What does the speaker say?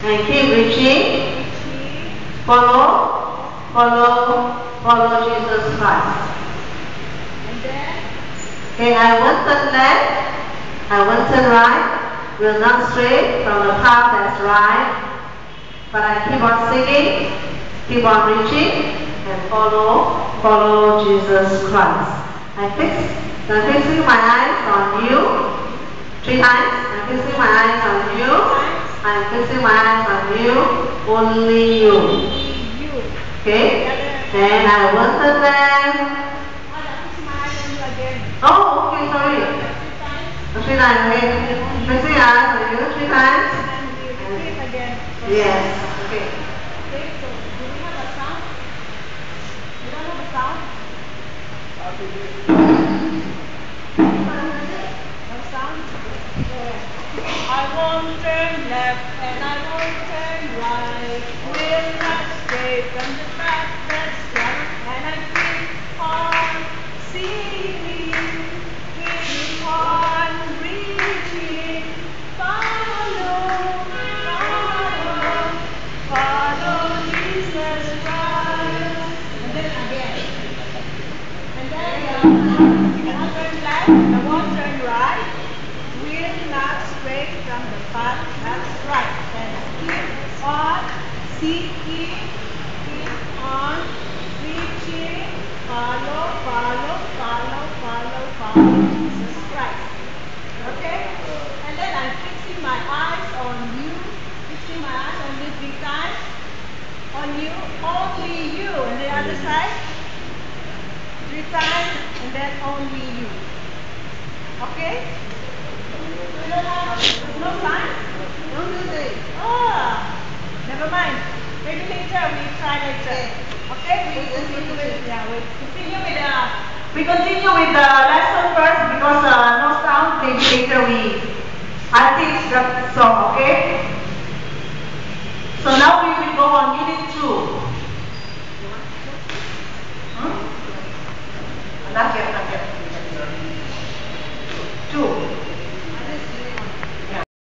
And keep reaching. Follow, follow, follow Jesus Christ. And then? Okay, I won't turn left, I won't turn right. Will not stray from the path that's right. But I keep on singing, keep on reaching, and follow Jesus Christ. I'm fixing my eyes on you. 3 times. I'm fixing my eyes on you. I'm fixing my eyes on you. Only you. Okay? Then I won't turn left. Oh, okay, sorry. 3 times, okay. Fixing my eyes on you 3 times. Yes, okay. Okay, so do we have a sound? We don't have a sound? No sound? I won't turn left and I won't turn right. Will not stray from the path that's right. And I keep on seeing, keep on reaching. Follow Jesus Christ. And then again. And then I won't turn left, I won't turn right. Will not stray from the path that's right. And keep on seeking, keep on reaching. Follow Jesus Christ. Okay? And then I'm fixing my eyes on you. Fixing my eyes on you 3 times. On you, only you. And the other side, 3 times, and then only you. Okay? We don't have no sign? Don't do this. Ah, never mind. Maybe later, we try later. Okay? We continue with the lesson first because no sound. Maybe later I'll teach the song. Okay? So now we will go on Unit 2. Not yet.